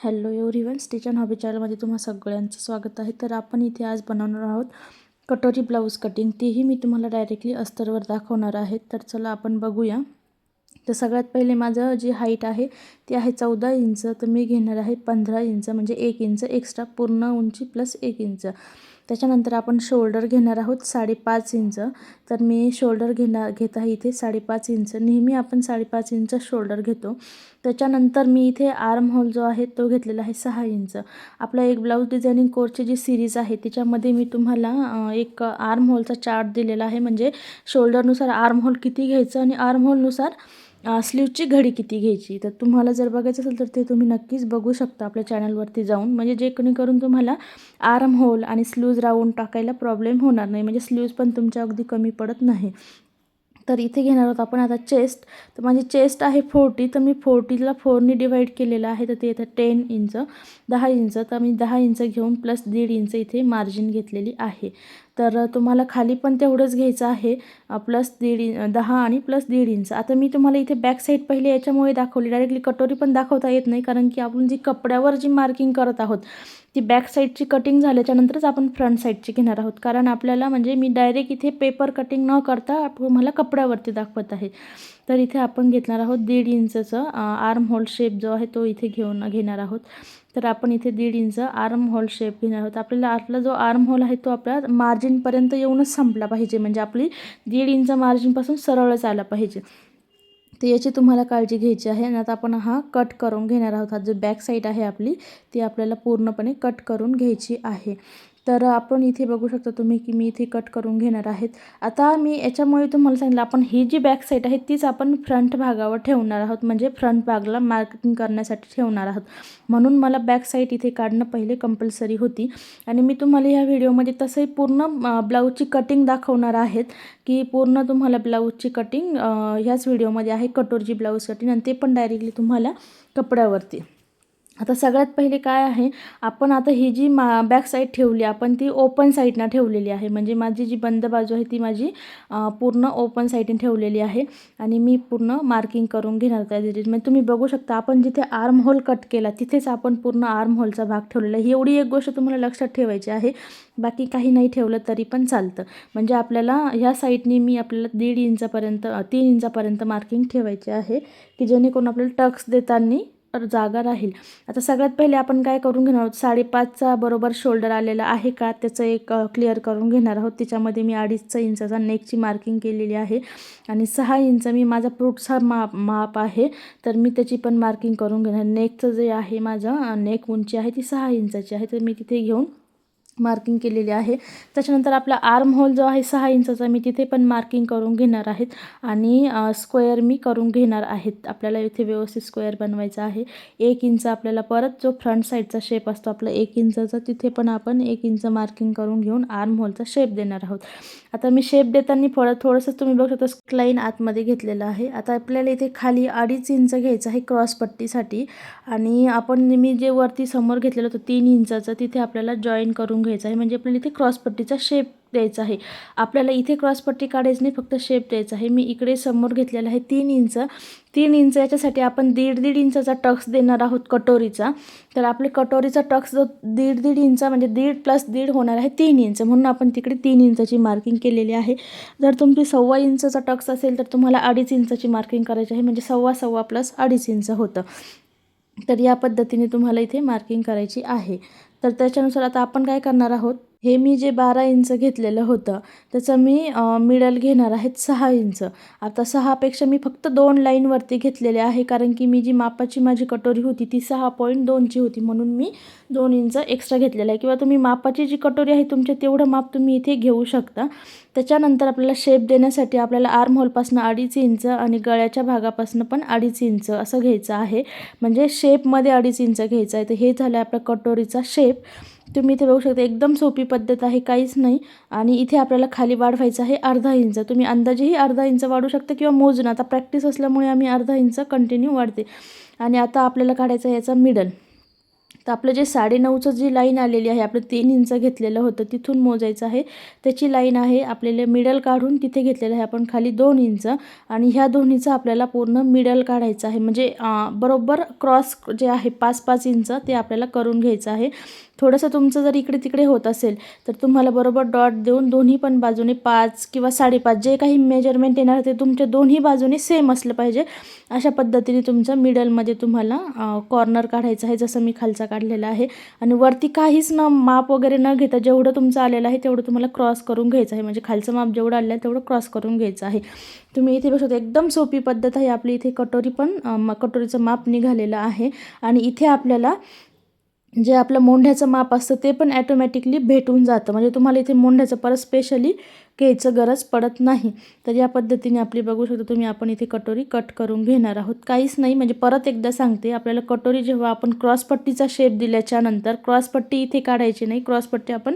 Hello everyone, stitch and hobby चॅनलमध्ये तुम्हा सगळ्यांचं स्वागत आहे. तर आपण इथे आज बनवणार आहोत कटोरी ब्लाऊज कटिंग. तीही मी तुम्हाला डायरेक्टली अस्तरवर दाखवणार आहे. तर चला आपण बघूया. तर सगळ्यात पहिले माझं जी हाईट आहे ती आहे 14 इंच. तर मी घेणार आहे 15 इंच, म्हणजे 1 इंच एक्स्ट्रा, पूर्ण उंची प्लस 1 इंच. त्याच्यानंतर आपण शोल्डर घेणार आहोत 5.5 इंच. तर मी शोल्डर घेत आहे इथे 5.5 इंच. नेहमी आपण 5.5 इंच शोल्डर घेतो. त्याच्यानंतर मी इथे आर्म होल जो आहे तो घेतलेला आहे 6 इंच. आपला एक ब्लाऊज डिझायनिंग कोर्सची जी सिरीज आहे त्याच्यामध्ये मी तुम्हाला एक आर्म होलचा चार्ट दिलेला आहे. म्हणजे शोल्डरनुसार आर्म होल किती घ्यायचं आणि आर्म होलनुसार स्लीवची घडी किती घ्यायची. तर तुम्हाला जर बघायचं असेल तर ते तुम्ही नक्कीच बघू शकता आपल्या चॅनलवरती जाऊन. म्हणजे जेणेकरून तुम्हाला आर्म होल आणि स्लीव्ज राऊंड टाकायला प्रॉब्लेम होणार नाही. म्हणजे स्लीव्ज पण तुमच्या अगदी कमी पडत नाही. तर इथे घेणार आहोत आपण आता चेस्ट. तर माझी चेस्ट आहे 40. तर मी 40ला 4ने डिवाईड केलेलं आहे. तर ते येतं 10 इंच, 10 इंच. तर मी 10 इंच घेऊन प्लस 1.5 इंच इथे मार्जिन घेतलेली आहे. तर तुम्हाला खाली पण तेवढंच घ्यायचं आहे, प्लस 10 आणि प्लस 1.5 इंच. आता मी तुम्हाला इथे बॅक साईड पहिले याच्यामुळे दाखवली, डायरेक्टली कटोरी पण दाखवता येत नाही, कारण की आपण जी कपड्यावर जी मार्किंग करत आहोत ती बॅक साईडची कटिंग झाल्याच्यानंतरच आपण फ्रंट साईडची घेणार आहोत. कारण आपल्याला म्हणजे मी डायरेक्ट इथे पेपर कटिंग न करता तुम्हाला कपड्यावरती दाखवत आहे. तर इथे आपण घेणार आहोत 1.5 इंचचं आर्म होल शेप जो आहे तो इथे घेणार आहोत. तर आपण इथे 1.5 इंच आर्म होल शेप घेणार आहोत. आपला जो आर्म होल आहे तो आपल्या मार्जिनपर्यंत येऊनच संपला पाहिजे. म्हणजे आपली 1.5 इंच मार्जिनपासून सरळच आला पाहिजे. तर याची तुम्हाला काळजी घ्यायची आहे. आणि आता आपण हा कट करून घेणार आहोत. हा जो बॅक साईड आहे आपली ती आपल्याला पूर्णपणे कट करून घ्यायची आहे. तर आपण इथे बघू शकता तुम्ही की मी इथे कट करून घेणार आहेत. आता मी याच्यामुळे तुम्हाला सांगितलं, आपण ही जी बॅक साईड आहे तीच आपण फ्रंट भागावर ठेवणार आहोत. म्हणजे फ्रंट भागला मार्किंग करण्यासाठी ठेवणार आहोत. म्हणून मला बॅक साईड इथे काढणं पहिले कंपल्सरी होती. आणि मी तुम्हाला ह्या व्हिडिओमध्ये तसंही पूर्ण ब्लाऊजची कटिंग दाखवणार आहेत, की पूर्ण तुम्हाला ब्लाऊजची कटिंग ह्याच व्हिडिओमध्ये आहे, कटोरीची ब्लाऊज कटिंग, आणि ते पण डायरेक्टली तुम्हाला कपड्यावरती. आता सगळ्यात पहिले काय आहे, आपण आता ही जी बॅक साईड ठेवली आपण ती ओपन साईडनं ठेवलेली आहे. म्हणजे माझी जी बंद बाजू आहे ती माझी पूर्ण ओपन साईडने ठेवलेली आहे. आणि मी पूर्ण मार्किंग करून घेणार त्या म्हणजे तुम्ही बघू शकता, आपण जिथे आर्म होल कट केला तिथेच आपण पूर्ण आर्म होलचा भाग ठेवलेला आहे. एवढी एक गोष्ट तुम्हाला लक्षात ठेवायची आहे. बाकी काही नाही ठेवलं तरी पण चालतं. म्हणजे आपल्याला ह्या साईडने मी आपल्याला 1.5 इंचापर्यंत 3 इंचापर्यंत मार्किंग ठेवायचे आहे, की जेणेकरून आपल्याला टक्स देताना जागा राहील. आता सगळ्यात पहिले आपण काय करून घेणार आहोत, 5.5चा बरोबर शोल्डर आलेला आहे का त्याचं एक क्लिअर करून घेणार आहोत. त्याच्यामध्ये मी 2.5 इंचाचा नेकची मार्किंग केलेली आहे. आणि 6 इंच मी माझा फ्रूटचा माप आहे, तर मी त्याची पण मार्किंग करून घेणार. नेकचं जे आहे माझं नेक उंची आहे ती 6 इंचाची आहे. तर मी तिथे घेऊन मार्किंग केलेली आहे. त्याच्यानंतर आपला आर्म होल जो आहे 6 इंचाचा मी तिथे पण मार्किंग करून घेणार आहेत. आणि स्क्वेअर मी करून घेणार आहेत. आपल्याला इथे व्यवस्थित स्क्वेअर बनवायचा आहे. 1 इंच आपल्याला परत जो फ्रंट साईडचा शेप असतो आपला 1 इंचाचा, तिथे पण आपण 1 इंच मार्किंग करून घेऊन आर्म होलचा शेप देणार आहोत. आता मी शेप देताना थोडंसं तुम्ही बघू शकता लाईन आतमध्ये घेतलेलं आहे. आता आपल्याला इथे खाली 2.5 इंच घ्यायचं आहे क्रॉसपट्टीसाठी. आणि आपण मी जे वरती समोर घेतलेलं होतं 3 इंचाचं तिथे आपल्याला जॉईन करून घ्यायचं आहे. म्हणजे आपल्याला इथे क्रॉसपट्टीचा शेप द्यायचा आहे. आपल्याला इथे क्रॉसपट्टी काढायची नाही, फक्त शेप द्यायचा आहे. मी इकडे समोर घेतलेला आहे 3 इंच. 3 इंच याच्यासाठी आपण 1.5 इंचाचा टक्स देणार आहोत कटोरीचा. तर आपले कटोरीचा टक्स जो 1.5 इंच म्हणजे 1.5 प्लस 1.5 होणार आहे 3 इंच. म्हणून आपण तिकडे 3 इंचाची मार्किंग केलेली आहे. जर तुमची 1.25 इंचाचा टक्स असेल तर तुम्हाला 2.5 इंचाची मार्किंग करायची आहे. म्हणजे 1.25 प्लस 2.5 इंच होतं. तर या पद्धतीने तुम्हाला इथे मार्किंग करायची आहे. तर त्याच्यानुसार आता आपण काय करणार आहोत, हे मी जे 12 इंच घेतलेलं होतं त्याचं मी मिडल घेणार आहेत 6 इंच. आता 6पेक्षा मी फक्त 2 लाईनवरती घेतलेले आहे, कारण की मी जी मापाची माझी कटोरी होती ती 6.2ची होती. म्हणून मी 2 इंच एक्स्ट्रा घेतलेलं आहे. किंवा तुम्ही मापाची जी कटोरी आहे तुमच्या तेवढं माप तुम्ही इथे घेऊ शकता. त्याच्यानंतर आपल्याला शेप देण्यासाठी आपल्याला आर्म होलपासून 2.5 इंच आणि गळ्याच्या भागापासून पण 2.5 इंच असं घ्यायचं आहे. म्हणजे शेपमध्ये 2.5 इंच घ्यायचं आहे. तर हे झालं आपल्या कटोरीचा शेप. तुम्ही इथे बघू शकता, एकदम सोपी पद्धत आहे, काहीच नाही. आणि इथे आपल्याला खाली वाढवायचं आहे 1/2 इंच. तुम्ही अंदाजेही 1/2 इंच वाढू शकता किंवा मोजून. आता प्रॅक्टिस असल्यामुळे आम्ही 1/2 इंच कंटिन्यू वाढते. आणि आता आपल्याला काढायचं आहे याचा मिडल. तर आपलं जे 9.5चं जी लाईन आलेली आहे, आपलं 3 इंच घेतलेलं होतं तिथून मोजायचं आहे. त्याची लाईन आहे आपल्याला मिडल काढून तिथे घेतलेलं आहे आपण खाली 2 इंच आणि ह्या दोन्हीचं आपल्याला पूर्ण मिडल काढायचं आहे. म्हणजे बरोबर क्रॉस जे आहे 5-5 इंच ते आपल्याला करून घ्यायचं आहे. थोडंसं तुमचं जर इकडे तिकडे होत असेल तर तुम्हाला बरोबर डॉट देऊन दोन्ही पण बाजूने 5 किंवा 5.5 जे काही मेजरमेंट येणार ते तुमच्या दोन्ही बाजूने सेम असलं पाहिजे. अशा पद्धतीने तुमचं मिडलमध्ये तुम्हाला कॉर्नर काढायचं आहे, जसं मी खालचा काढलेला आहे. आणि वरती काहीच माप वगैरे न घेता जेवढं तुमचं आलेलं आहे तेवढं तुम्हाला क्रॉस करून घ्यायचं आहे. म्हणजे खालचं माप जेवढं आलेलं आहे तेवढं क्रॉस करून घ्यायचं आहे. तुम्ही इथे बघू शकता एकदम सोपी पद्धत आहे आपली. इथे कटोरी पण कटोरीचं माप निघालेलं आहे आणि इथे आपल्याला जे आपलं मोंढ्याचं माप असतं ते पण ॲटोमॅटिकली भेटून जातं. म्हणजे तुम्हाला इथे मोंढ्याचं परत स्पेशली घ्यायचं गरज पडत नाही. तर या पद्धतीने आपली बघू शकता तुम्ही आपण इथे कटोरी कट करून घेणार आहोत. काहीच नाही, म्हणजे परत एकदा सांगते, आपल्याला कटोरी जेव्हा आपण क्रॉसपट्टीचा शेप दिल्याच्या नंतर क्रॉसपट्टी इथे काढायची नाही. क्रॉसपट्टी आपण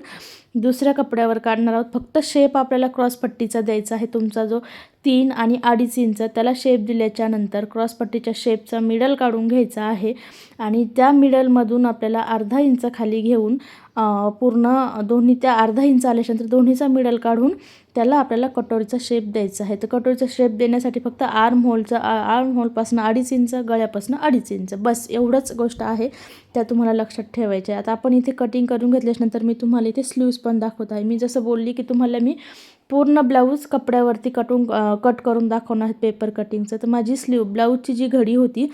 दुसऱ्या कपड्यावर काढणार आहोत. फक्त शेप आपल्याला क्रॉसपट्टीचा द्यायचा आहे. तुमचा जो 3 आणि 2.5 इंच त्याला शेप दिल्याच्या नंतर क्रॉसपट्टीच्या शेपचा मिडल काढून घ्यायचा आहे आणि त्या मिडलमधून आपल्याला अर्धा इंच खाली घेऊन पूर्ण दोन्ही त्या अर्धा इंच आल्याच्यानंतर दोन्हीचा मिडल काढून त्याला आपल्याला कटोरीचा शेप द्यायचा आहे. तर कटोरीचा शेप देण्यासाठी फक्त आर्म होलपासून 2.5 इंच, गळ्यापासून 2.5 इंच, बस एवढंच गोष्ट आहे, त्या तुम्हाला लक्षात ठेवायच्या आहे. आता आपण इथे कटिंग करून घेतल्याच्यानंतर मी तुम्हाला इथे स्लीव्ज पण दाखवत आहे. मी जसं बोलली की तुम्हाला मी पूर्ण ब्लाऊज कपड्यावरती कट करून दाखवणार आहे पेपर कटिंगचं. तर माझी ब्लाऊजची जी घडी होती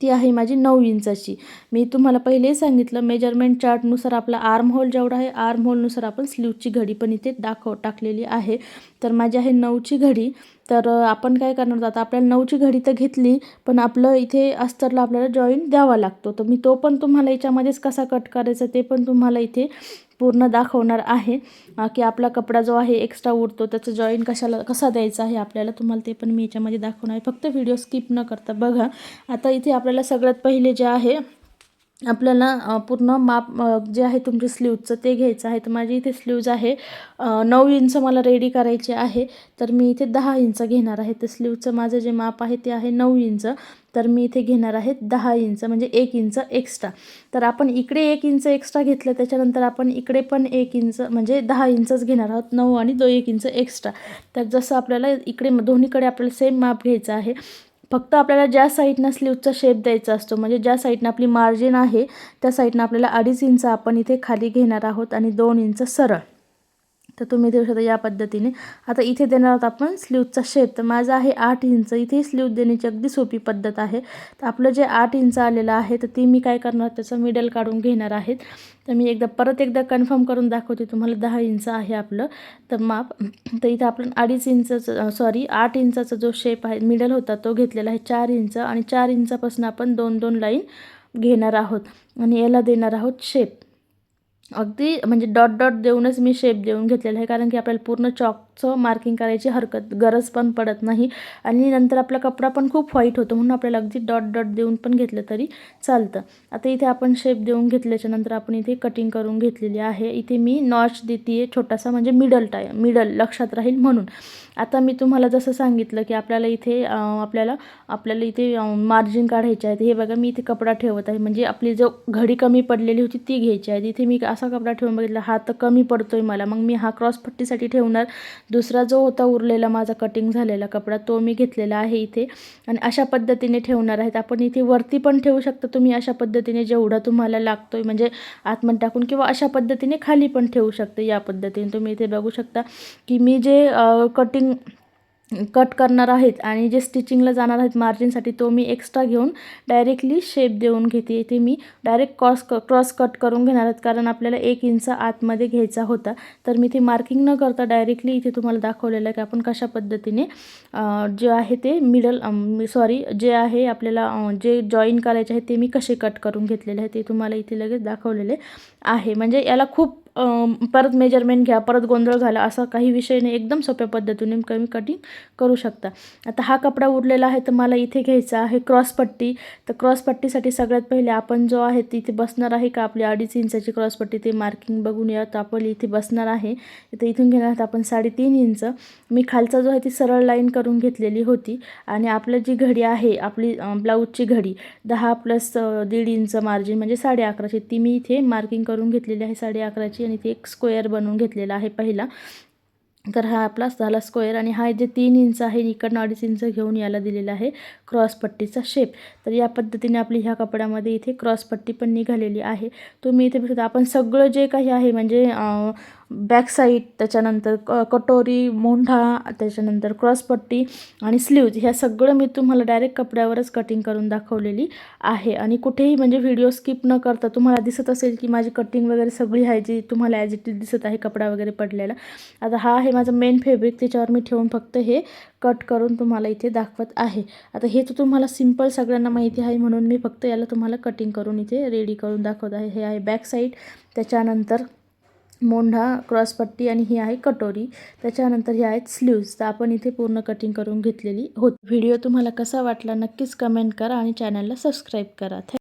ती आहे माझी 9 इंचाची. मी तुम्हाला पहिलेही सांगितलं मेजरमेंट चार्टनुसार आपला आर्म होल जेवढा आहे आर्म होलनुसार आपण स्लीवची घडी पण इथे टाकलेली आहे. तर माझी आहे 9ची घडी. तर आपण काय करणार आहोत, आता आपल्याला 9ची घडी तर घेतली, पण आपलं इथे अस्तरला आपल्याला जॉईंट द्यावा लागतो. तर मी तो पण तुम्हाला याच्यामध्येच कसा कट करायचा ते पण तुम्हाला इथे पूर्ण दाखवणार आहे की आपला कपडा जो आहे एक्स्ट्रा उरतो त्याचं जॉईंट कसा द्यायचा आहे आपल्याला, तुम्हाला ते पण मी याच्यामध्ये दाखवणार आहे. फक्त व्हिडिओ स्किप न करता बघा. आता इथे आपल्याला सगळ्यात पहिले जे आहे आपल्याला पूर्ण माप जे आहे तुमच्या स्लीवचं ते घ्यायचं आहे. तर माझी इथे स्लीव्ज आहे 9 इंच मला रेडी करायचे आहे. तर मी इथे 10 इंच घेणार आहे. तर स्लीवचं माझं जे माप आहे ते आहे 9 इंच. तर मी इथे घेणार आहे 10 इंच, म्हणजे 1 इंच एक्स्ट्रा. तर आपण इकडे 1 इंच एक्स्ट्रा घेतलं, त्याच्यानंतर आपण इकडे पण 1 इंच म्हणजे 10 इंचच घेणार आहोत. 9 आणि 1 इंच एक्स्ट्रा. तर जसं आपल्याला इकडे दोन्हीकडे आपल्याला सेम माप घ्यायचं आहे. फक्त आपल्याला ज्या साईडनं स्लीवचा शेप द्यायचा असतो, म्हणजे ज्या साईडनं आपली मार्जिन आहे त्या साईडनं आपल्याला 2.5 इंच आपण इथे खाली घेणार आहोत आणि 2 इंच सरळ. तर तुम्ही देऊ शकता या पद्धतीने. आता इथे देणार आहोत आपण स्लीवचा शेप. तर माझा आहे 8 इंच. इथे स्लीव देण्याची अगदी सोपी पद्धत आहे. तर आपलं जे 8 इंच आलेलं आहे तर ती मी काय करणार, त्याचं मिडल काढून घेणार आहेत. तर मी परत एकदा कन्फर्म करून दाखवते तुम्हाला. 10 इंच आहे आपलं तर माप. तर इथे आपण 2.5 इंचाचं 8 इंचाचा जो शेप आहे मिडल होता तो घेतलेला आहे 4 इंच आणि 4 इंचापासून आपण 2-2 लाईन घेणार आहोत आणि याला देणार आहोत शेप. अगदी म्हणजे डॉट डॉट देऊनच मी शेप देऊन घेतलेला आहे, कारण की आपल्याला पूर्ण चॉकचं मार्किंग करायची गरज पण पडत नाही आणि नंतर आपला कपडा पण खूप व्हाईट होतो, म्हणून आपल्याला अगदी डॉट डॉट देऊन पण घेतलं तरी चालतं. आता इथे आपण शेप देऊन घेतल्याच्या नंतर आपण इथे कटिंग करून घेतलेली आहे. इथे मी नॉच देते छोटासा, म्हणजे मिडल लक्षात राहील म्हणून. आता मी तुम्हाला जसं सांगितलं की आपल्याला इथे मार्जिन काढायचे आहे. हे बघा मी इथे कपडा ठेवत आहे, म्हणजे आपली जो घडी कमी पडलेली होती ती घ्यायची आहे. इथे मी असा कपडा ठेवून बघितला, हा तर कमी पडतोय मला, मग मी हा क्रॉसपट्टीसाठी ठेवणार. दुसरा जो होता उरलेला माझा कटिंग झालेला कपडा तो मी घेतलेला आहे इथे आणि अशा पद्धतीने ठेवणार आहेत. आपण इथे वरती पण ठेवू शकता तुम्ही अशा पद्धतीने, जेवढा तुम्हाला लागतोय म्हणजे आतमध्ये टाकून, किंवा अशा पद्धतीने खाली पण ठेवू शकते. या पद्धतीने तुम्ही इथे बघू शकता की मी जे कट करणार आहेत आणि जे स्टिचिंगला जाणार आहेत मार्जिनसाठी तो मी एक्स्ट्रा घेऊन डायरेक्टली शेप देऊन घेते. इथे मी डायरेक्ट क्रॉस कट करून घेणार आहेत, कारण आपल्याला 1 इंच आतमध्ये घ्यायचा होता. तर मी ते मार्किंग न करता डायरेक्टली इथे तुम्हाला दाखवलेलं आहे की आपण कशा पद्धतीने जे आहे ते जे आहे आपल्याला जे जॉईन करायचे आहे ते मी कसे कट करून घेतलेले आहे ते तुम्हाला इथे लगेच दाखवलेले आहे. म्हणजे याला खूप परत मेजरमेंट घ्या, परत गोंधळ घाला, असा काही विषय नाही. एकदम सोप्या पद्धतीने कमी कटिंग करू शकता. आता हा कपडा उरलेला आहे, तर मला इथे घ्यायचा आहे क्रॉसपट्टी. तर क्रॉसपट्टीसाठी सगळ्यात पहिले आपण जो आहे तिथे बसणार आहे का आपली 2.5 इंचाची क्रॉसपट्टी, ते मार्किंग बघून या. तर आपण इथे बसणार आहे, तर इथून घेणार आहोत आपण 3.5 इंच. मी खालचा जो आहे ती सरळ लाईन करून घेतलेली होती. आणि आपलं जी घडी आहे, आपली ब्लाऊजची घडी 10 प्लस 1.5 इंच मार्जिन म्हणजे 11.5ची, ती मी इथे मार्किंग करून घेतलेली आहे 11.5ची. आणि ती एक स्क्वेअर बनवून घेतलेला आहे पहिला. तर हा आपला झाला स्क्वेअर. आणि हा जे 3 इंच आहे इकडनं 2.5 इंच घेऊन याला दिलेला आहे क्रॉसपट्टीचा शेप. तर या पद्धतीने आपली ह्या कपड्यामध्ये इथे क्रॉसपट्टी पण निघालेली आहे. तुम्ही इथे बघता आपण सगळं जे काही आहे म्हणजे बॅक साईड, त्याच्यानंतर कटोरी, मोंढा, त्याच्यानंतर क्रॉसपट्टी आणि स्लीव्ज, ह्या सगळं मी तुम्हाला डायरेक्ट कपड्यावरच कटिंग करून दाखवलेली आहे. आणि कुठेही म्हणजे व्हिडिओ स्किप न करता तुम्हाला दिसत असेल की माझी कटिंग वगैरे सगळी आहे जी तुम्हाला ॲज इट इज दिसत आहे कपडा वगैरे पडलेला. आता हा आहे माझं मेन फॅब्रिक, त्याच्यावर मी ठेवून फक्त हे कट करून तुम्हाला इथे दाखवत आहे. आता हे तर तुम्हाला सिंपल सगळ्यांना माहिती आहे, म्हणून मी फक्त याला तुम्हाला कटिंग करून इथे रेडी करून दाखवत आहे. हे आहे बॅक साईड, त्याच्यानंतर मोंढा, क्रॉसपट्टी आणि ही आहे कटोरी, त्याच्यानंतर हे आहेत स्लीव्ज. तर आपण इथे पूर्ण कटिंग करून घेतलेली होती. व्हिडिओ तुम्हाला कसा वाटला नक्कीच कमेंट करा आणि चॅनलला सबस्क्राईब करा.